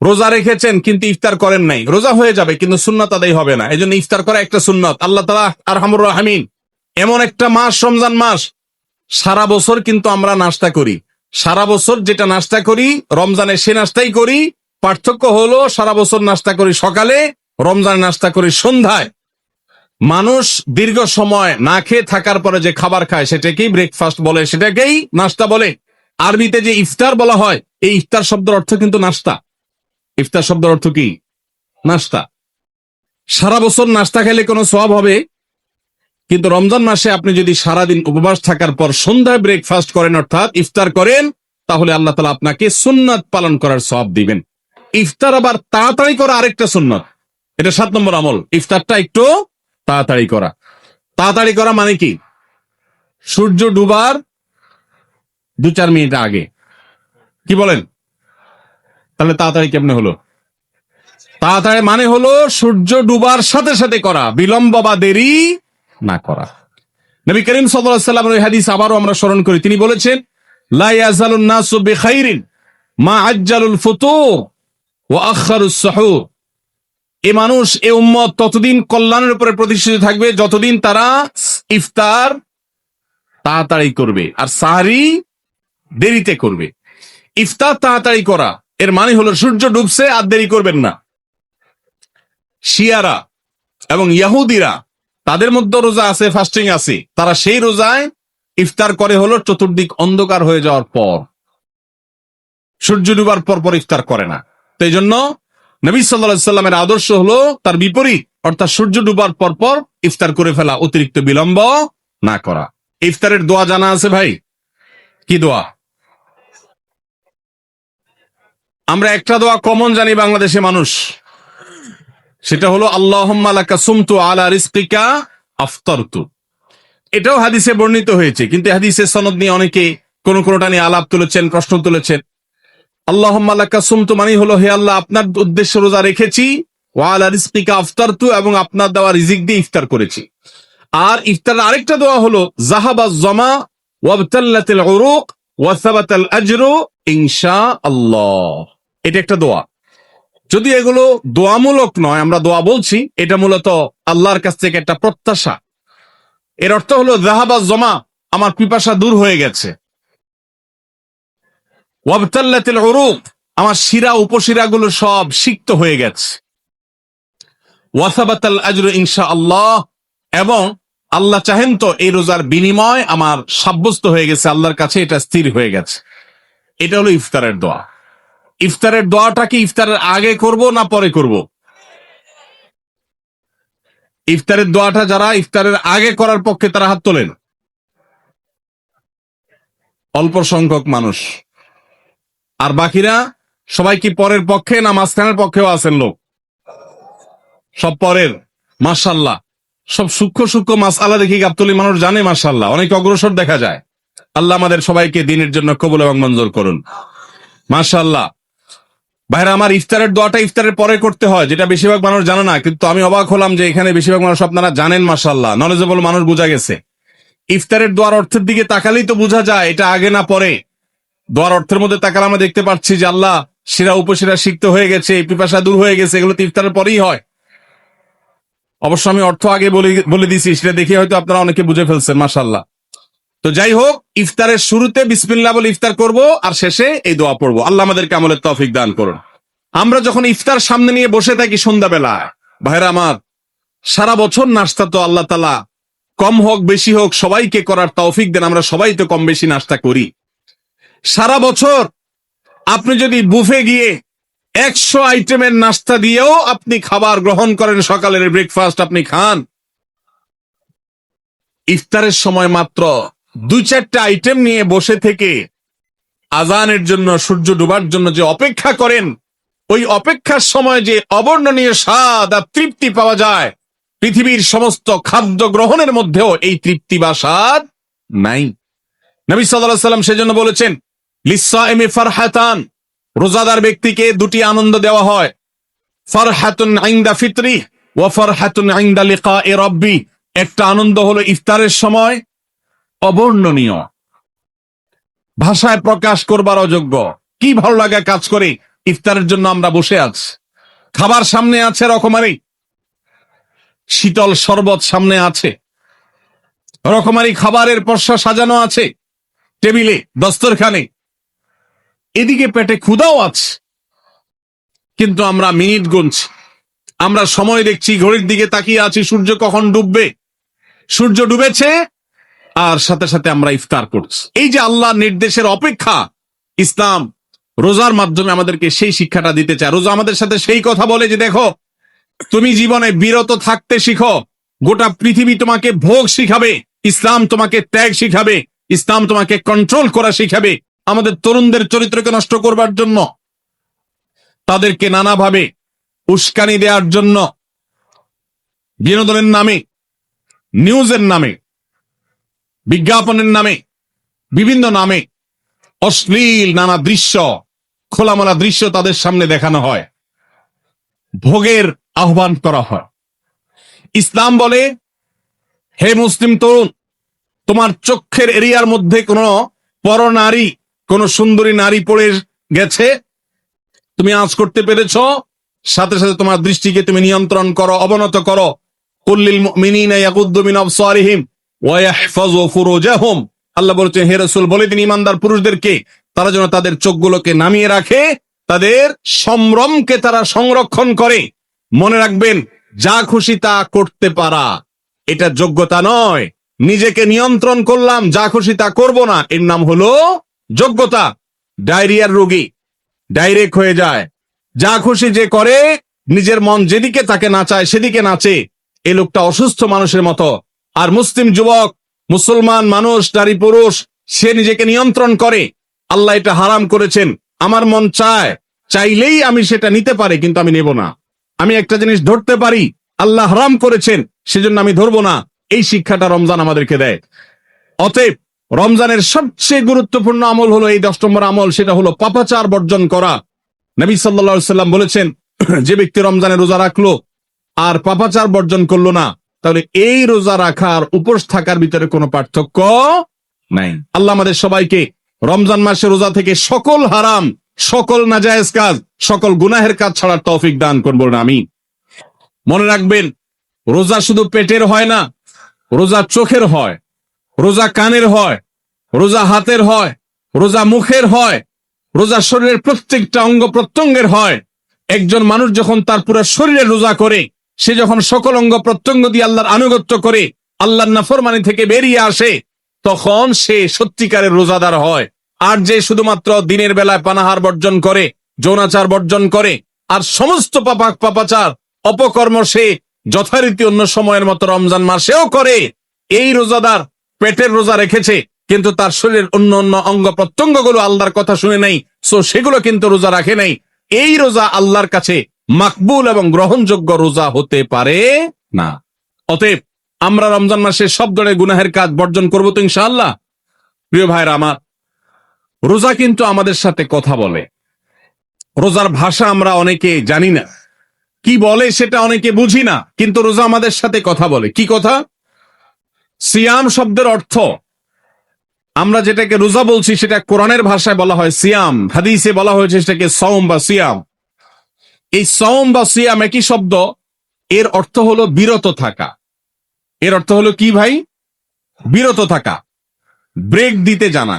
রোজা রেখেছেন কিন্তু ইফতার করেন নাই, রোজা হয়ে যাবে কিন্তু সুন্নাত আদায় হবে না, এই জন্য ইফতার করা একটা সুন্নাত। আল্লাহ তাআলা আরহামুর রাহিমিন, এমন একটা মাস রমজান মাস, সারা বছর কিন্তু আমরা নাস্তা করি, সারা বছর যেটা নাস্তা করি রমজানে সে নাস্তাই করি। পার্থক্য হলো সারা বছর নাস্তা করি সকালে, রমজানে নাস্তা করি সন্ধ্যায়। মানুষ দীর্ঘ সময় না খেয়ে থাকার পরে যে খাবার খায় সেটাকেই ব্রেকফাস্ট বলে, সেটাকেই নাস্তা বলে। আরবিতে যে ইফতার বলা হয়, এই ইফতার শব্দের অর্থ কিন্তু নাস্তা। ইফতার শব্দের অর্থ কি? নাস্তা। সারা বছর নাস্তা খেলে কোনো সওয়াব হবে, কিন্তু রমজান মাসে আপনি যদি সারাদিন উপবাস থাকার পর সন্ধ্যায় ব্রেকফাস্ট করেন অর্থাৎ ইফতার করেন, তাহলে আল্লাহ তাআলা আপনাকে সুন্নাত পালন করার সওয়াব দিবেন। ইফতার আবার তাড়াতাড়ি করা আরেকটা সুন্নাত, এটা 7 নম্বর আমল। ইফতারটা একটু তাড়াতাড়ি করা। তাড়াতাড়ি করা মানে কি? সূর্য ডুবার 2-4 মিনিট আগে। কি বলেন? তাহলে তাড়াতাড়ি কেমনে হলো? তাড়াতাড়ি মানে হলো সূর্য ডুবার সাথে সাথে করা, বিলম্ব বা দেরি না করা। নবী করিম সাল্লাল্লাহু আলাইহি ওয়াসাল্লামের ওই হাদিস আবারও আমরা স্মরণ করি। তিনি বলেছেন, লা ইয়াজালুন নাসু বিখাইরিন মা আজ্জালুল ফুতুর ওয়া আখারুস সুহুর। এই মানুষ, এই উম্মত ততদিন কল্যাণের উপরে প্রতিষ্ঠিত থাকবে যতদিন তারা ইফতার তাড়াতাড়ি করবে আর সাহরি দেরিতে করবে। ইফতার তাড়াতাড়ি করা এর মানে হলো সূর্য ডুবছে আর দেরি করবেন না। শিয়ারা এবং ইহুদিরা, তাদের মধ্যে রোজা আছে, ফাস্টিং আছে, তারা সেই রোজায় ইফতার করে হলো চতুর্দিক অন্ধকার হয়ে যাওয়ার পর, সূর্য ডুবার পর পর ইফতার করে না। তো এই জন্য নবী সাল্লাল্লাহু আলাইহি সাল্লামের আদর্শ হলো তার বিপরীত, অর্থাৎ সূর্য ডুবার পর পর ইফতার করে ফেলা, অতিরিক্ত বিলম্ব না করা। ইফতারের দোয়া জানা আছে ভাই? কি দোয়া? আমরা একটা দোয়া কমন জানি বাংলাদেশে মানুষ, সেটা হলো আল্লাহুম্মা লাকা সুমতু আলা রিজকিকা আফতারতু। এটাও হাদিসে বর্ণিত হয়েছে, কিন্তু হাদিসের সনদ নিয়ে অনেকে কোনটা নিয়ে আলাপ তুলেছেন, প্রশ্ন তুলেছেন। আল্লাহুম্মা লাকা সুমতু মানে হলো, হে আল্লাহ, আপনার উদ্দেশ্যে রোজা রেখেছি, ওয়া আলা রিজকিকা আফতারতু, এবং আপনার দেওয়া রিজিক দিয়ে ইফতার করেছি। আর ইফতারের আরেকটা দোয়া হলো যাহাবাজ জামা ওয়াবতাল্লাতিল উরুক ওয়া সাবাতাল আজরু ইনশাআল্লাহ। এটা একটা দোয়া। যদি এগুলো দোয়ামূলক নয়, আমরা দোয়া বলছি, এটা মূলত আল্লাহর কাছ থেকে একটা প্রত্যাশা। এর অর্থ হলো যাহাবাজ জামা, আমার পিপাসা দূর হয়ে গেছে, ওয়াবতাল্লাতিল উরুক, আমার শিরা উপশিরাগুলো সব সিক্ত হয়ে গেছে, ওয়া সাবাতাল আজরু ইনশাআল্লাহ, এবং আল্লাহ চাহেন তো এই রোজার বিনিময় আমার সাব্যস্ত হয়ে গেছে আল্লাহর কাছে, এটা স্থির হয়ে গেছে। এটা হলো ইফতারের দোয়া। ইফতারের দোয়াটা কি ইফতারের আগে করব না পরে করব? ইফতারের দোয়াটা যারা ইফতারের আগে করার পক্ষে তারা হাত তোলেন। অল্প সংখ্যক মানুষ। আর বাকিরা সবাই কি পরের পক্ষে না মাঝখানের পক্ষেও আছেন লোক? সব পরের। মাশাআল্লাহ, সব সূক্ষ্ম সূক্ষ্ম মাসআলা দেখি গাবতলী মানুষ জানে, মাশাআল্লাহ, অনেক অগ্রসর দেখা যায়। আল্লাহ আমাদের সবাইকে দ্বীনের জন্য কবুল এবং মঞ্জুর করুন। মাশাআল্লাহ। ভাইরা আমার, ইফতারের দোয়াটা ইফতারের পরে করতে হয়, যেটা বেশিরভাগ মানুষ জানে না, কিন্তু আমি অবাক হলাম যে এখানে বেশিরভাগ মানুষ আপনারা জানেন। মাশাআল্লাহ, নলেজেবল মানুষ, বোঝা গেছে। ইফতারের দোয়ার অর্থের দিকে তাকালেই তো বোঝা যায় এটা আগে না পরে। দোয়ার অর্থের মধ্যে তাকালে আমরা দেখতে পাচ্ছি যে আল্লাহ শিরা উপশিরা সিক্ত হয়ে গেছে, পিপাসা দূর হয়ে গেছে, এগুলো তো ইফতারের পরেই হয়। অবশ্য আমি অর্থ আগে বলে দিছি, সেটা দেখে হয়তো আপনারা অনেকে বুঝে ফেলছেন। মাশাআল্লাহ। তো যাই হোক, ইফতারের শুরুতে বিসমিল্লাহ বলে ইফতার করব আর শেষে এই দোয়া পড়বো। আল্লাহ আমাদেরকে আমলের তৌফিক দান করুন। আমরা যখন ইফতার সামনে নিয়ে বসে থাকি সন্ধ্যাবেলায়, ভাইরা আমার, সারা বছর নাস্তা তো আল্লাহ তাআলা কম হোক বেশি হোক সবাইকে করার তৌফিক দেন। আমরা সবাই তো কম বেশি নাস্তা করি সারা বছর। আপনি যদি বুফে গিয়ে 100 আইটেমের নাস্তা দিয়েও আপনি খাবার গ্রহণ করেন, সকালের ব্রেকফাস্ট আপনি খান, ইফতারের সময় মাত্র 2-4টা আইটেম নিয়ে বসে থেকে আজানের জন্য, সূর্য ডুবার জন্য যে অপেক্ষা করেন, ওই অপেক্ষার সময় যে অবর্ণনীয় স্বাদ আর তৃপ্তি পাওয়া যায়, পৃথিবীর সমস্ত খাদ্য গ্রহণের মধ্যেও এই তৃপ্তি বা স্বাদ নাই। নবী সাল্লাল্লাহু আলাইহি ওয়াসাল্লাম সেজন্য বলেছেন, লিসসাইমি ফারহাতান, রোজাদার ব্যক্তিকে 2টি আনন্দ দেওয়া হয়, ফারহাতুন ইনদা ফিতরি ওয়া ফারহাতুন ইনদা লিকাই রাব্বি। একটা আনন্দ হলো ইফতারের সময়, অবর্ণনীয়, ভাষায় প্রকাশ করবার অযোগ্য, কি ভালো লাগা কাজ করে ইফতারের জন্য আমরা বসে আছি, খাবার সামনে আছে রকমারি, শীতল শরবত সামনে আছে, রকমারি খাবারের পসরা সাজানো আছে টেবিলে, দস্তরখানে, এদিকে পেটে ক্ষুধাও আছে, কিন্তু আমরা মিনিট গুনছি, আমরা সময় দেখছি, ঘড়ির দিকে তাকিয়ে আছি সূর্য কখন ডুববে। সূর্য ডুবেছে আর সাথে সাথে আমরা ইফতার করছি। এই যে আল্লাহর নির্দেশের অপেক্ষা, ইসলাম রোজার মাধ্যমে আমাদেরকে সেই শিক্ষাটা দিতে চায়। রোজা আমাদের সাথে সেই কথা বলে যে দেখো, তুমি জীবনে বিরত থাকতে শিখো, গোটা পৃথিবী তোমাকে ভোগ শিখাবে, ইসলাম তোমাকে ত্যাগ শিখাবে, ইসলাম তোমাকে কন্ট্রোল করা শিখাবে। আমাদের তরুণদের চরিত্রকে নষ্ট করবার জন্য, তাদেরকে নানাভাবে উস্কানি দেওয়ার জন্য, বিনোদনের নামে, নিউজের নামে, বিজ্ঞাপনের নামে, বিভিন্ন নামে অশ্লীল নানা দৃশ্য, খোলামেলা দৃশ্য তাদের সামনে দেখানো হয়, ভোগের আহ্বান করা হয়। ইসলাম বলে, হে মুসলিম তরুণ, তোমার চোখের এরিয়ার মধ্যে কোন পরনারী, কোন সুন্দরী নারী পড়ে গেছে, তুমি আঁচ করতে পেরেছ, সাথে সাথে তোমার দৃষ্টিকে তুমি নিয়ন্ত্রণ করো, অবনত করো। কুল্লিল মুমিনিনা ইয়াগুদ্দু মিন আবসারিহিম ওয়া ইয়াহফাযু ফুরুজাহুম। আল্লাহ বলেছেন, হে রাসূল বলে দিন ইমানদার পুরুষদেরকে তারা যেন তাদের চোখগুলোকে নামিয়ে রাখে, তাদের সম্ভ্রমকে তারা সংরক্ষণ করে। মনে রাখবেন, যা খুশি তা করতে পারা এটা যোগ্যতা নয়। নিজেকে নিয়ন্ত্রণ করলাম, যা খুশি তা করব না, এর নাম হলো যোগ্যতা। ডায়রিয়ার রোগী ডাইরেক্ট হয়ে যায়, যা খুশি যে করে, নিজের মন যেদিকে তাকে নাচায় সেদিকে নাচে, এই লোকটা অসুস্থ মানুষের মতো। আর মুসলিম যুবক, মুসলমান মানুষ, নারী পুরুষ, সে নিজেকে নিয়ন্ত্রণ করে। আল্লাহ এটা হারাম করেছেন, আমার মন চায়, চাইলেই আমি সেটা নিতে পারি, কিন্তু আমি নেব না। আমি একটা জিনিস ধরতে পারি, আল্লাহ হারাম করেছেন, সেজন্য আমি ধরবো না। এই শিক্ষাটা রমজান আমাদেরকে দেয়। অতএব রমজানের সবচেয়ে গুরুত্বপূর্ণ আমল হলো এই 10 নম্বর আমল, সেটা হলো পাপাচার বর্জন করা। নবী সাল্লাল্লাহু আলাইহি সাল্লাম বলেছেন, যে ব্যক্তি রমজানে রোজা রাখলো আর পাপাচার বর্জন করলো না, তাহলে এই রোজা রাখার উপোস থাকার ভিতরে কোনো পার্থক্য নাই। আল্লাহ আমাদের সবাইকে রমজান মাসে রোজা থেকে সকল হারাম, সকল নাজায়েজ কাজ, সকল গুনাহের কাজ ছাড়ার তৌফিক দান করুন, বলুন আমিন। মনে রাখবেন, রোজা শুধু পেটের হয় না, রোজা চোখের হয়, রোজা কানের হয়, রোজা হাতের হয়, রোজা মুখের হয়, রোজা শরীরের প্রত্যেকটা অঙ্গ প্রত্যঙ্গের হয়। একজন মানুষ যখন তার পুরো শরীরে রোজা করে, সে যখন সকল অঙ্গ প্রত্যঙ্গ দিয়ে আল্লাহর আনুগত্য করে, আল্লাহর নাফরমানি থেকে বেরিয়ে আসে, তখন সে সত্যিকারের রোজাদার হয়। আর যে শুধুমাত্র দিনের বেলায় পানাহার বর্জন করে, যৌনাচার বর্জন করে, আর সমস্ত পাপাচার অপকর্ম সে যথারীতি অন্য সময়ের মতো রমজান মাসেও করে, এই রোজাদার পেটের রোজা রেখেছে, কিন্তু তার শরীরের অন্য অন্য অঙ্গ প্রত্যঙ্গ গুলো আল্লাহর কথা শুনে নাই, সো সেগুলো কিন্তু রোজা রাখে নাই। এই রোজা আল্লাহর কাছে মাকবুল এবং গ্রহণযোগ্য রোজা হতে পারে না। অতএব আমরা রমজান মাসে সব ধরনের গুনাহের কাজ বর্জন করবো তো ইনশাআল্লাহ। প্রিয় ভাইরা আমার, রোজা কিন্তু আমাদের সাথে কথা বলে। রোজার ভাষা আমরা অনেকে জানি না, কি বলে সেটা অনেকে বুঝি না, কিন্তু রোজা আমাদের সাথে কথা বলে। কি কথা? সিয়াম শব্দের অর্থ, আমরা যেটাকে রোজা বলছি সেটা কোরআনের ভাষায় বলা হয় সিয়াম, হাদিসে বলা হয়েছে সেটাকে সওম বা সিয়াম। এই সওম বা সিয়াম একই শব্দ, এর অর্থ হলো বিরত থাকা। এর অর্থ হলো কি ভাই? বিরত থাকা, ব্রেক দিতে জানা।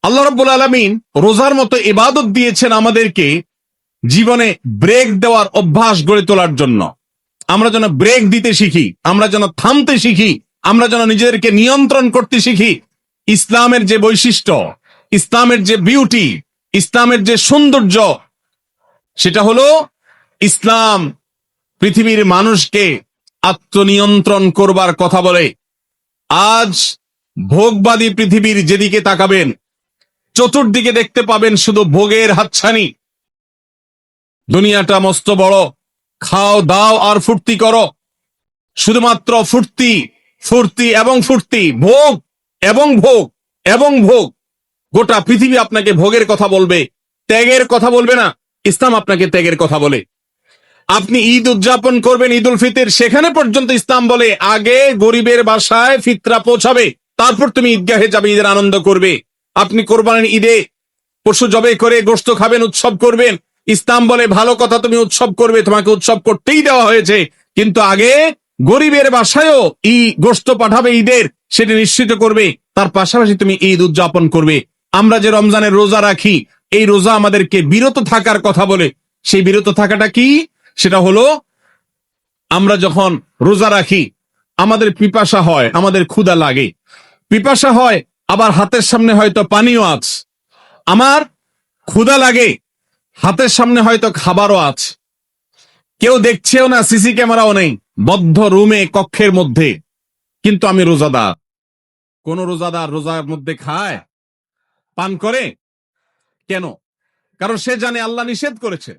আল্লাহ রাব্বুল আলামিন রোজার মতো ইবাদত দিয়েছেন আমাদেরকে জীবনে ব্রেক দেওয়ার অভ্যাস গড়ে তোলার জন্য। আমরা যেন ব্রেক দিতে শিখি, আমরা যেন থামতে শিখি, আমরা যেন নিজেদেরকে নিয়ন্ত্রণ করতে শিখি। ইসলামের যে বৈশিষ্ট্য, ইসলামের যে বিউটি, ইসলামের যে সৌন্দর্য, সেটা হলো ইসলাম পৃথিবীর মানুষকে আত্মনিয়ন্ত্রণ করবার কথা বলে। আজ ভোগবাদী পৃথিবীর যেদিকে তাকাবেন, চতুর্দিকে দেখতে পাবেন শুধু ভোগের হাতছানি। দুনিয়াটা মস্ত বড়, খাও দাও আর ফুর্তি করো, শুধুমাত্র ফুর্তি, ফুর্তি এবং ফুর্তি, ভোগ এবং ভোগ এবং ভোগ। গোটা পৃথিবী আপনাকে ভোগের কথা বলবে, ত্যাগের কথা বলবে না। ইসলাম আপনাকে ত্যাগের কথা বলে। আপনি ঈদ উদযাপন করবেন, ঈদ উল ফিতর, সেখানে পর্যন্ত ইসলাম বলে আগে গরিবের বাসায় ফিতরা পৌঁছাবে, তারপর তুমি ঈদগাহে যাবে, ঈদের আনন্দ করবে। আপনি কোরবানির ঈদে পশু জবাই করে গোশত খাবেন, উৎসব করবেন। ইসলাম বলে ভালো কথা, তুমি উৎসব করবে, তোমাকে উৎসব করতেই দেওয়া হয়েছে। কিন্তু আগে গরিবের বাসায়ও গোশত পাঠাবে ঈদের, সেটা নিশ্চিত করবে। তার পাশাপাশি তুমি ঈদ উদযাপন করবে। আমরা যে রমজানের রোজা রাখি, এই রোজা আমাদেরকে বিরত থাকার কথা বলে। সেই বিরত থাকাটা কি? সেটা হলো আমরা যখন রোজা রাখি, আমাদের পিপাসা হয়, আমাদের ক্ষুধা লাগে, পিপাসা হয়, আবার হাতের সামনে হয়তো পানিও আছে, আমার ক্ষুধা লাগে, হাতের সামনে হয়তো খাবারও আছে, কেউ দেখছেও না, সিসি ক্যামেরাও নেই, বদ্ধ রুমে কক্ষের মধ্যে, কিন্তু আমি রোজাদার। কোন রোজাদার রোজার মধ্যে খায়, পান করে? কেন? কারণ সে জানে আল্লাহ নিষেধ করেছে।